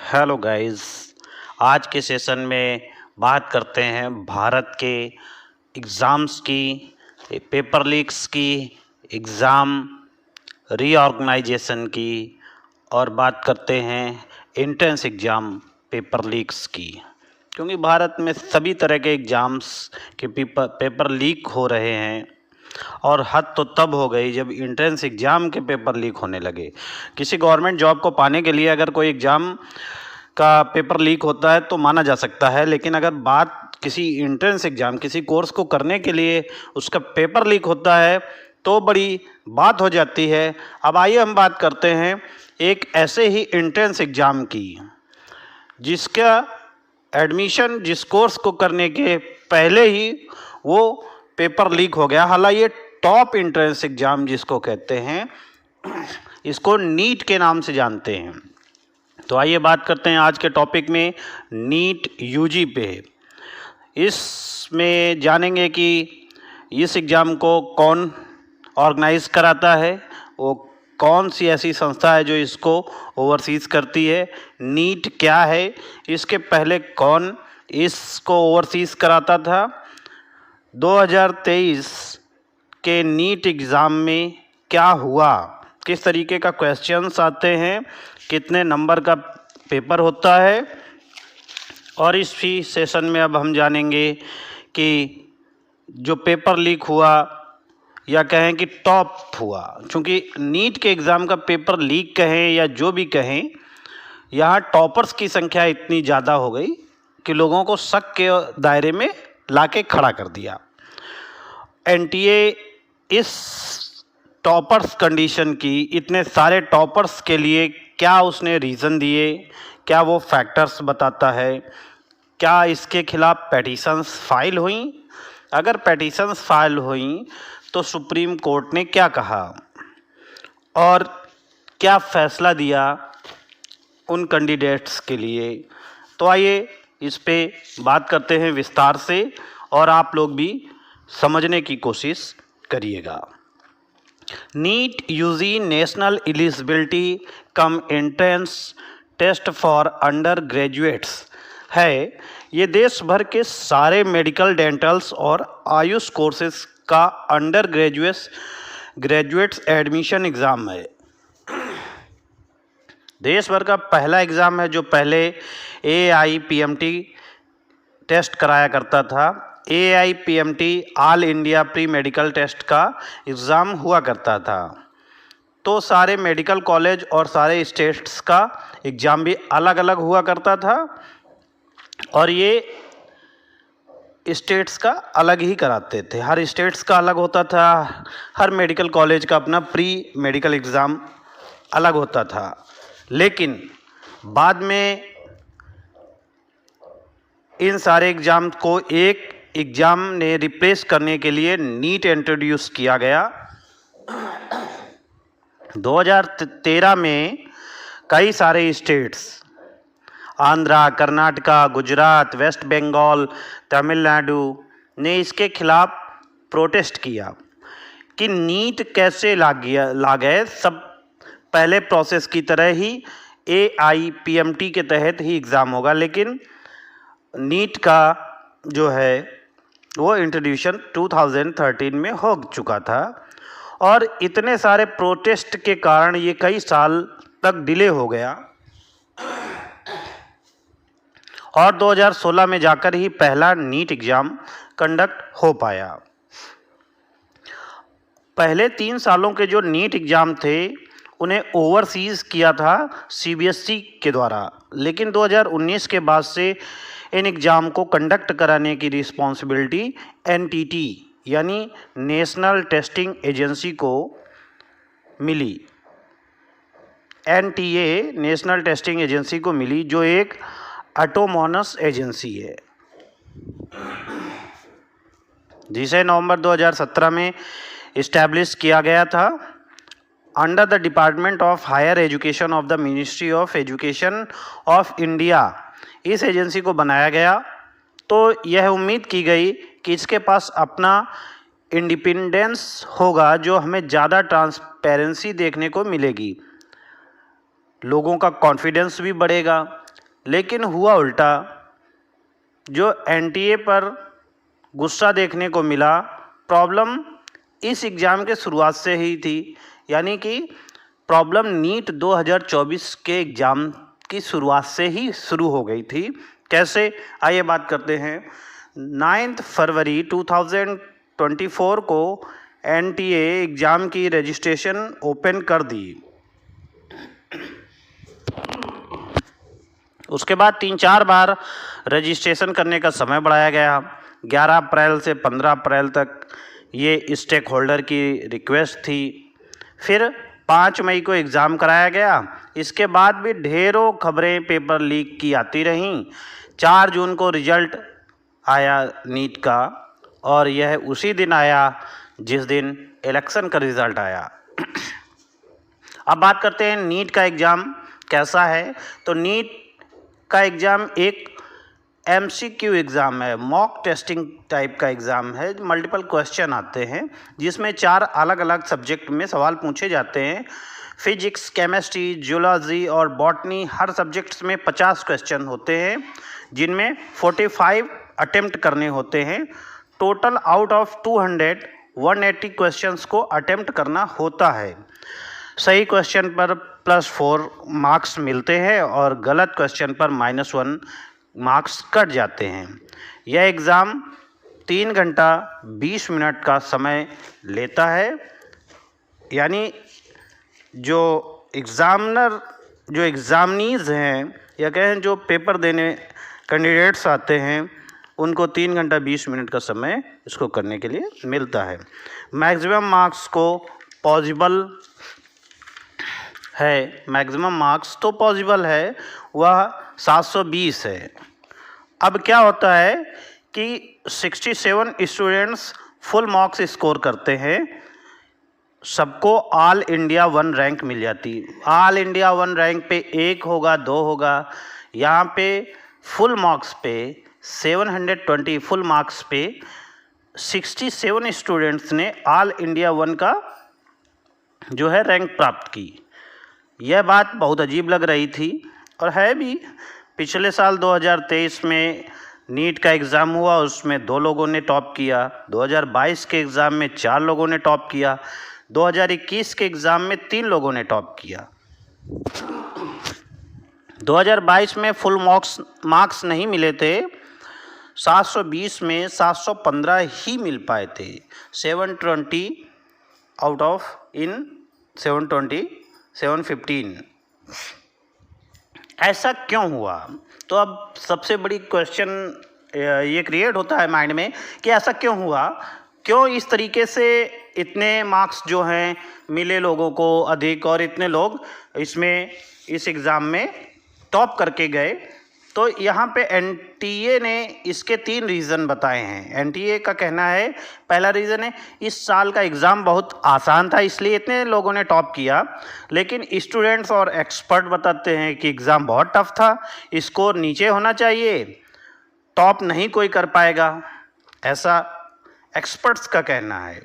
Hello guys. आज के session में बात करते हैं भारत के एग्ज़ाम्स की, पेपर लीक्स की, एग्ज़ाम रीऑर्गेनाइजेशन की और बात करते हैं एंट्रेंस एग्ज़ाम पेपर लीक्स की। क्योंकि भारत में सभी तरह के एग्ज़ाम्स के पेपर लीक हो रहे हैं और हद तो तब हो गई जब एंट्रेंस एग्ज़ाम के पेपर लीक होने लगे। किसी गवर्नमेंट जॉब को पाने के लिए अगर कोई एग्ज़ाम का पेपर लीक होता है तो माना जा सकता है, लेकिन अगर बात किसी एंट्रेंस एग्ज़ाम, किसी कोर्स को करने के लिए उसका पेपर लीक होता है तो बड़ी बात हो जाती है। अब आइए हम बात करते हैं एक ऐसे ही एंट्रेंस एग्ज़ाम की जिसका एडमिशन जिस कोर्स को करने के पहले ही वो पेपर लीक हो गया। हालांकि ये टॉप एंट्रेंस एग्ज़ाम जिसको कहते हैं, इसको नीट के नाम से जानते हैं। तो आइए बात करते हैं आज के टॉपिक में नीट यूजी पे। इसमें जानेंगे कि इस एग्ज़ाम को कौन ऑर्गेनाइज कराता है, वो कौन सी ऐसी संस्था है जो इसको ओवरसीज़ करती है, नीट क्या है, इसके पहले कौन इसको ओवरसीज़ कराता था, 2023 के नीट एग्ज़ाम में क्या हुआ, किस तरीके का क्वेश्चंस आते हैं, कितने नंबर का पेपर होता है। और इस भी सेशन में अब हम जानेंगे कि जो पेपर लीक हुआ या कहें कि टॉप हुआ, चूँकि नीट के एग्ज़ाम का पेपर लीक कहें या जो भी कहें, यहाँ टॉपर्स की संख्या इतनी ज़्यादा हो गई कि लोगों को शक के दायरे में लाके खड़ा कर दिया। एनटीए इस टॉपर्स कंडीशन की, इतने सारे टॉपर्स के लिए क्या उसने रीज़न दिए, क्या वो फैक्टर्स बताता है, क्या इसके खिलाफ पेटिशंस फाइल हुई, अगर पेटिशंस फाइल हुई तो सुप्रीम कोर्ट ने क्या कहा और क्या फ़ैसला दिया उन कैंडिडेट्स के लिए। तो आइए इस पे बात करते हैं विस्तार से और आप लोग भी समझने की कोशिश करिएगा। NEET UG national eligibility cum entrance test for under graduates है। ये देश भर के सारे मेडिकल, डेंटल्स और आयुष कोर्सेज का अंडर ग्रेजुएट्स एडमिशन एग्ज़ाम है। देश भर का पहला एग्ज़ाम है जो पहले AIPMT टेस्ट कराया करता था। AIPMT all India pre medical test का एग्ज़ाम हुआ करता था। तो सारे मेडिकल कॉलेज और सारे स्टेट्स का एग्ज़ाम भी अलग अलग हुआ करता था और ये स्टेट्स का अलग ही कराते थे। हर स्टेट्स का अलग होता था, हर मेडिकल कॉलेज का अपना प्री मेडिकल एग्ज़ाम अलग होता था। लेकिन बाद में इन सारे एग्ज़ाम को एक एग्ज़ाम ने रिप्लेस करने के लिए नीट इंट्रोड्यूस किया गया। 2013 में कई सारे स्टेट्स, आंध्रा, कर्नाटका, गुजरात, वेस्ट बंगाल, तमिलनाडु ने इसके खिलाफ प्रोटेस्ट किया कि नीट कैसे ला गए, सब पहले प्रोसेस की तरह ही AIPMT के तहत ही एग्ज़ाम होगा, लेकिन नीट का जो है वो इंट्रोड्यूशन 2013 में हो चुका था और इतने सारे प्रोटेस्ट के कारण ये कई साल तक डिले हो गया और 2016 में जाकर ही पहला नीट एग्ज़ाम कंडक्ट हो पाया। पहले 3 सालों के जो नीट एग्ज़ाम थे उन्हें ओवरसीज़ किया था CBSE के द्वारा, लेकिन 2019 के बाद से इन एग्ज़ाम को कंडक्ट कराने की रिस्पॉन्सिबिलिटी NTT यानी नेशनल टेस्टिंग एजेंसी को मिली। NTA नेशनल टेस्टिंग एजेंसी को मिली, जो एक ऑटोनोमस एजेंसी है, जिसे नवंबर 2017 में इस्टेब्लिश किया गया था under the department of higher education of the ministry of education of India. इस एजेंसी को बनाया गया तो यह उम्मीद की गई कि इसके पास अपना इंडिपेंडेंस होगा, जो हमें ज़्यादा ट्रांसपेरेंसी देखने को मिलेगी, लोगों का कॉन्फिडेंस भी बढ़ेगा, लेकिन हुआ उल्टा। जो एनटीए पर गुस्सा देखने को मिला, प्रॉब्लम इस एग्ज़ाम के शुरुआत से ही थी, यानी कि प्रॉब्लम नीट 2024 के एग्ज़ाम की शुरुआत से ही शुरू हो गई थी। कैसे, आइए बात करते हैं। 9 फरवरी 2024 को एनटीए एग्ज़ाम की रजिस्ट्रेशन ओपन कर दी। उसके बाद 3-4 बार रजिस्ट्रेशन करने का समय बढ़ाया गया। 11 अप्रैल से 15 अप्रैल तक ये स्टेक होल्डर की रिक्वेस्ट थी। फिर 5 मई को एग्ज़ाम कराया गया। इसके बाद भी ढेरों खबरें पेपर लीक की आती रहीं। 4 जून को रिजल्ट आया नीट का, और यह उसी दिन आया जिस दिन इलेक्शन का रिज़ल्ट आया। अब बात करते हैं नीट का एग्ज़ाम कैसा है। तो नीट का एग्ज़ाम एक MCQ एग्ज़ाम है, मॉक टेस्टिंग टाइप का एग्ज़ाम है। मल्टीपल क्वेश्चन आते हैं जिसमें 4 अलग अलग सब्जेक्ट में सवाल पूछे जाते हैं। फिजिक्स, केमिस्ट्री, जियोलॉजी और बॉटनी, हर सब्जेक्ट्स में 50 क्वेश्चन होते हैं, जिनमें 45 अटेम्प्ट करने होते हैं। टोटल आउट ऑफ 200 180 क्वेश्चंस को अटेम्प्ट करना होता है। सही क्वेश्चन पर +4 मार्क्स मिलते हैं और गलत क्वेश्चन पर -1 मार्क्स कट जाते हैं। यह एग्ज़ाम 3 घंटा 20 मिनट का समय लेता है, यानी जो एग्ज़ामिनीज़ हैं, या कहें जो पेपर देने कैंडिडेट्स आते हैं, उनको 3 घंटा 20 मिनट का समय इसको करने के लिए मिलता है। मैक्सिमम मार्क्स को पॉसिबल है, मैक्सिमम मार्क्स तो पॉसिबल है, वह 720 है। अब क्या होता है कि 67 स्टूडेंट्स फुल मार्क्स स्कोर करते हैं, सबको ऑल इंडिया 1 रैंक मिल जाती। ऑल इंडिया 1 रैंक पे 1 होगा, 2 होगा। यहाँ पे फुल मार्क्स पे 720 फुल मार्क्स पे 67 स्टूडेंट्स ने ऑल इंडिया 1 का जो है रैंक प्राप्त की। यह बात बहुत अजीब लग रही थी, और है भी। पिछले साल 2023 में नीट का एग्ज़ाम हुआ, उसमें 2 लोगों ने टॉप किया। 2022 के एग्ज़ाम में 4 लोगों ने टॉप किया। 2021 के एग्ज़ाम में 3 लोगों ने टॉप किया। 2022 में फुल मार्क्स नहीं मिले थे। 720 में 715 ही मिल पाए थे। 720 आउट ऑफ इन 720 715। ऐसा क्यों हुआ? तो अब सबसे बड़ी क्वेश्चन ये क्रिएट होता है माइंड में कि ऐसा क्यों हुआ, क्यों इस तरीके से इतने मार्क्स जो हैं मिले लोगों को अधिक, और इतने लोग इस एग्ज़ाम में टॉप करके गए। तो यहाँ पे एनटीए ने इसके 3 रीज़न बताए हैं। एनटीए का कहना है, पहला रीज़न है इस साल का एग्ज़ाम बहुत आसान था, इसलिए इतने लोगों ने टॉप किया। लेकिन स्टूडेंट्स और एक्सपर्ट बताते हैं कि एग्ज़ाम बहुत टफ था, स्कोर नीचे होना चाहिए, टॉप नहीं कोई कर पाएगा, ऐसा एक्सपर्ट्स का कहना है।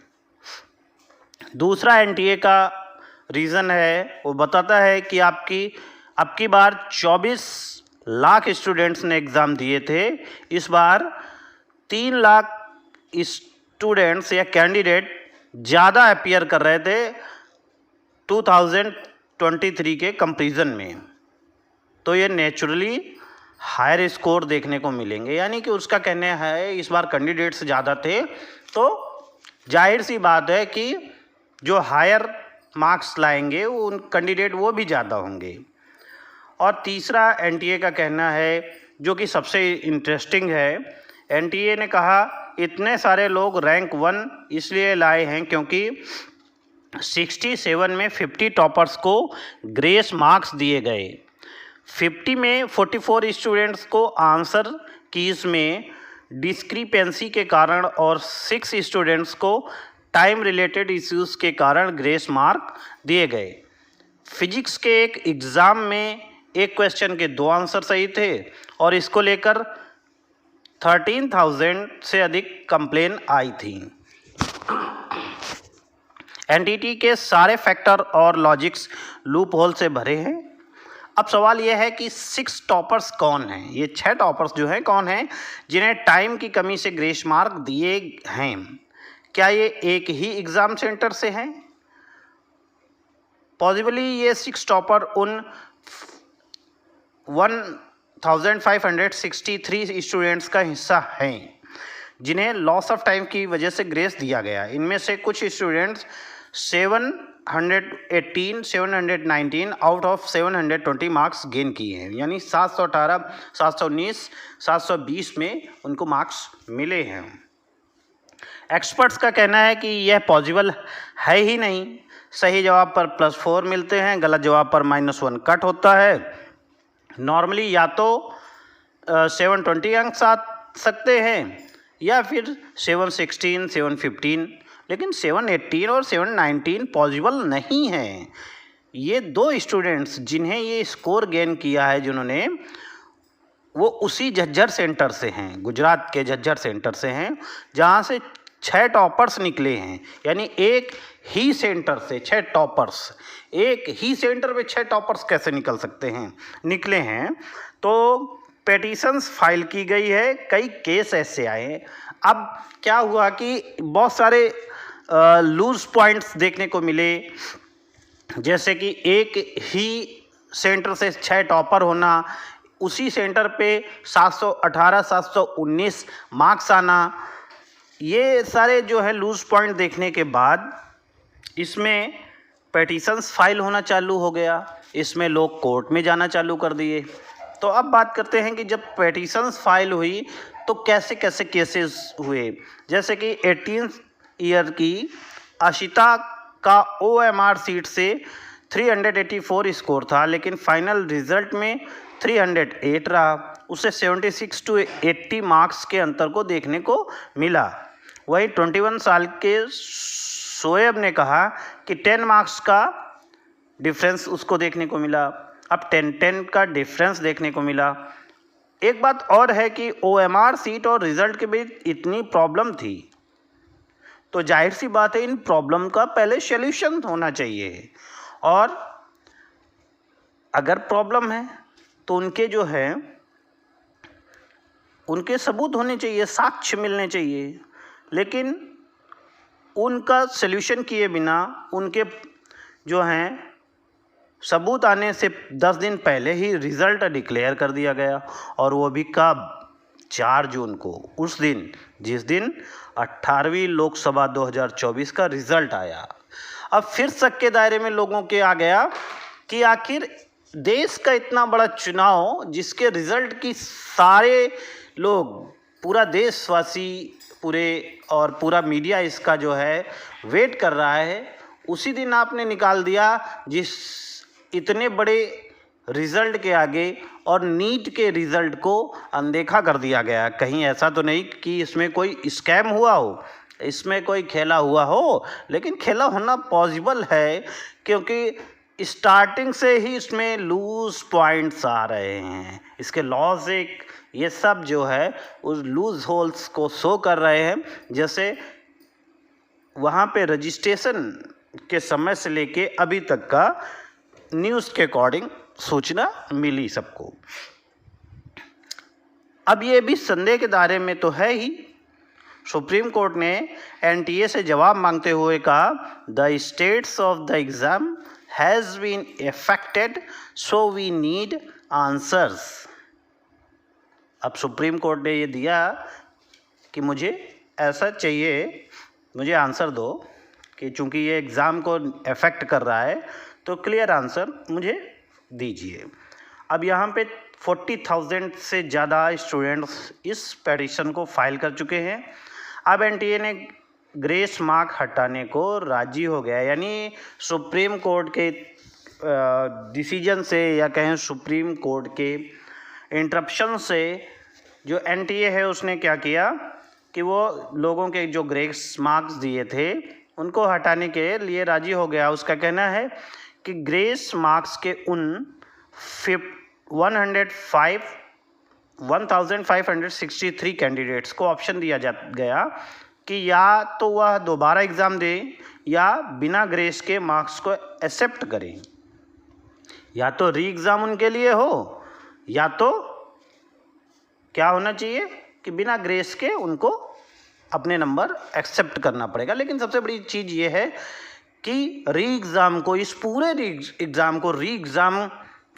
दूसरा एनटीए का रीज़न है, वो बताता है कि आपकी बार 24 लाख स्टूडेंट्स ने एग्ज़ाम दिए थे, इस बार 3 लाख स्टूडेंट्स या कैंडिडेट ज़्यादा अपीयर कर रहे थे 2023 के कंपैरिजन में। तो ये नेचुरली हायर स्कोर देखने को मिलेंगे, यानी कि उसका कहना है इस बार कैंडिडेट्स ज़्यादा थे, तो जाहिर सी बात है कि जो हायर मार्क्स लाएंगे उन कैंडिडेट वो भी ज़्यादा होंगे। और तीसरा एनटीए का कहना है, जो कि सबसे इंटरेस्टिंग है, एनटीए ने कहा इतने सारे लोग रैंक 1 इसलिए लाए हैं क्योंकि 67 में 50 टॉपर्स को ग्रेस मार्क्स दिए गए। 50 में 44 स्टूडेंट्स को आंसर कीज में डिस्क्रिपेंसी के कारण और 6 स्टूडेंट्स को टाइम रिलेटेड इश्यूज़ के कारण ग्रेस मार्क दिए गए। फिजिक्स के एक एग्ज़ाम में एक क्वेश्चन के 2 आंसर सही थे, और इसको लेकर 13,000 से अधिक कंप्लेन आई थी। एनटीटी के सारे फैक्टर और लॉजिक्स लूप होल से भरे हैं। अब सवाल यह है कि 6 टॉपर्स कौन हैं, ये 6 टॉपर्स जो हैं कौन हैं जिन्हें टाइम की कमी से ग्रेस मार्क दिए हैं। क्या ये एक ही एग्ज़ाम सेंटर से हैं? पॉसिबली ये 6 टॉपर उन 1563 स्टूडेंट्स का हिस्सा हैं जिन्हें लॉस ऑफ टाइम की वजह से ग्रेस दिया गया। इनमें से कुछ students 718, 719 out of 720 marks gain किए हैं, यानी 718, 719, 720 में उनको मार्क्स मिले हैं। एक्सपर्ट्स का कहना है कि यह पॉसिबल है ही नहीं। सही जवाब पर +4 मिलते हैं, गलत जवाब पर -1 कट होता है। नॉर्मली या तो 720 अंक आ सकते हैं या फिर 716, 715, लेकिन 718 और 719 पॉसिबल नहीं है। ये 2 स्टूडेंट्स जिन्हें ये स्कोर गेन किया है जिन्होंने, वो उसी झज्जर सेंटर से हैं, गुजरात के झज्जर सेंटर से हैं, जहाँ से 6 टॉपर्स निकले हैं। यानी एक ही सेंटर से 6 टॉपर्स, एक ही सेंटर में 6 टॉपर्स कैसे निकल सकते हैं, निकले हैं। तो पेटिशन्स फाइल की गई है, कई केस ऐसे आए। अब क्या हुआ कि बहुत सारे लूज पॉइंट्स देखने को मिले, जैसे कि एक ही सेंटर से 6 टॉपर होना, उसी सेंटर पे 718, 719 मार्क्स आना। ये सारे जो है लूज पॉइंट देखने के बाद इसमें पेटिशन्स फाइल होना चालू हो गया, इसमें लोग कोर्ट में जाना चालू कर दिए। तो अब बात करते हैं कि जब पेटिशन्स फाइल हुई तो कैसे कैसे केसेस हुए। जैसे कि 18 ईयर की आशिता का OMR सीट से 384 स्कोर था, लेकिन फाइनल रिजल्ट में 308 रहा। उसे 76 to 80 मार्क्स के अंतर को देखने को मिला। वही 21 साल के शोएब ने कहा कि 10 मार्क्स का डिफरेंस उसको देखने को मिला। अब 10 का डिफरेंस देखने को मिला। एक बात और है कि OMR सीट और रिज़ल्ट के बीच इतनी प्रॉब्लम थी, तो जाहिर सी बात है इन प्रॉब्लम का पहले सॉल्यूशन होना चाहिए। और अगर प्रॉब्लम है तो उनके जो है उनके सबूत होने चाहिए, साक्ष्य मिलने चाहिए, लेकिन उनका सॉल्यूशन किए बिना उनके जो हैं सबूत आने से 10 दिन पहले ही रिज़ल्ट डिक्लेयर कर दिया गया। और वो भी कब? 4 जून को, उस दिन जिस दिन 18वीं लोकसभा 2024 का रिज़ल्ट आया। अब फिर शक के दायरे में लोगों के आ गया कि आखिर देश का इतना बड़ा चुनाव जिसके रिज़ल्ट की सारे लोग, पूरा देशवासी, पूरे और पूरा मीडिया इसका जो है वेट कर रहा है, उसी दिन आपने निकाल दिया जिस इतने बड़े रिज़ल्ट के आगे, और नीट के रिज़ल्ट को अनदेखा कर दिया गया। कहीं ऐसा तो नहीं कि इसमें कोई स्कैम हुआ हो, इसमें कोई खेला हुआ हो, लेकिन खेला होना पॉसिबल है क्योंकि स्टार्टिंग से ही इसमें लूज पॉइंट्स आ रहे हैं। इसके लॉजिक ये सब जो है उस लूज होल्स को शो कर रहे हैं। जैसे वहाँ पे रजिस्ट्रेशन के समय से लेके अभी तक का न्यूज़ के अकॉर्डिंग सूचना मिली सबको। अब ये भी संदेह के दायरे में तो है ही। सुप्रीम कोर्ट ने NTA से जवाब मांगते हुए कहा, the status of the exam has been affected so we need answers. अब सुप्रीम कोर्ट ने ये दिया कि मुझे ऐसा चाहिए, मुझे आंसर दो कि चूँकि ये एग्ज़ाम को अफेक्ट कर रहा है तो क्लियर आंसर मुझे दीजिए। अब यहाँ पे 40,000 से ज़्यादा स्टूडेंट्स इस पिटीशन को फाइल कर चुके हैं। अब NTA ने ग्रेस मार्क हटाने को राजी हो गया, यानी सुप्रीम कोर्ट के डिसीजन से या कहें सुप्रीम कोर्ट के इंटरप्शन से जो NTA है उसने क्या किया कि वो लोगों के जो ग्रेस मार्क्स दिए थे उनको हटाने के लिए राजी हो गया। उसका कहना है कि ग्रेस मार्क्स के उन 1563 कैंडिडेट्स को ऑप्शन दिया गया कि या तो वह दोबारा एग्ज़ाम दें या बिना ग्रेस के मार्क्स को एक्सेप्ट करें। या तो री एग्ज़ाम उनके लिए हो, या तो क्या होना चाहिए कि बिना ग्रेस के उनको अपने नंबर एक्सेप्ट करना पड़ेगा। लेकिन सबसे बड़ी चीज़ ये है कि री एग्ज़ाम को, इस पूरे री एग्ज़ाम को री एग्ज़ाम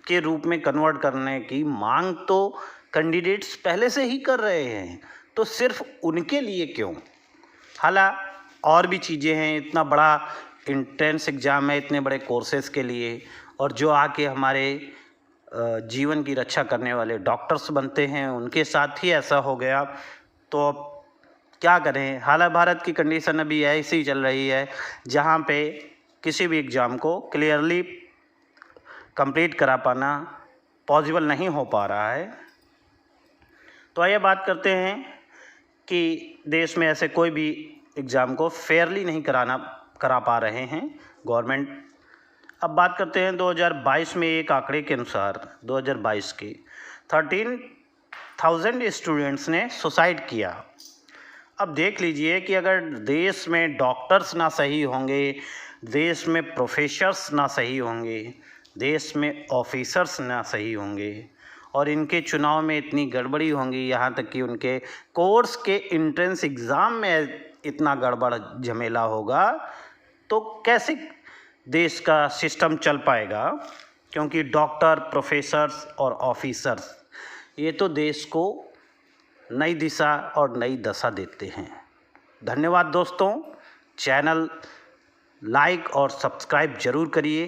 के रूप में कन्वर्ट करने की मांग तो कैंडिडेट्स पहले से ही कर रहे हैं, तो सिर्फ उनके लिए क्यों? हालांकि और भी चीज़ें हैं, इतना बड़ा इंट्रेंस एग्ज़ाम है इतने बड़े कोर्सेज़ के लिए, और जो आके हमारे जीवन की रक्षा करने वाले डॉक्टर्स बनते हैं उनके साथ ही ऐसा हो गया, तो अब क्या करें? हालांकि भारत की कंडीशन अभी ऐसी ही चल रही है जहाँ पे किसी भी एग्ज़ाम को क्लियरली कंप्लीट करा पाना पॉसिबल नहीं हो पा रहा है। तो आइए बात करते हैं कि देश में ऐसे कोई भी एग्ज़ाम को फेयरली नहीं करा पा रहे हैं गवर्नमेंट। अब बात करते हैं 2022 में एक आंकड़े के अनुसार 2022 के 13,000 स्टूडेंट्स ने सुसाइड किया। अब देख लीजिए कि अगर देश में डॉक्टर्स ना सही होंगे, देश में प्रोफेसर्स ना सही होंगे, देश में ऑफिसर्स ना सही होंगे, और इनके चुनाव में इतनी गड़बड़ी होंगी, यहाँ तक कि उनके कोर्स के एंट्रेंस एग्ज़ाम में इतना गड़बड़ झमेला होगा, तो कैसे देश का सिस्टम चल पाएगा? क्योंकि डॉक्टर, प्रोफेसर्स और ऑफिसर्स ये तो देश को नई दिशा और नई दशा देते हैं। धन्यवाद दोस्तों, चैनल लाइक और सब्सक्राइब ज़रूर करिए।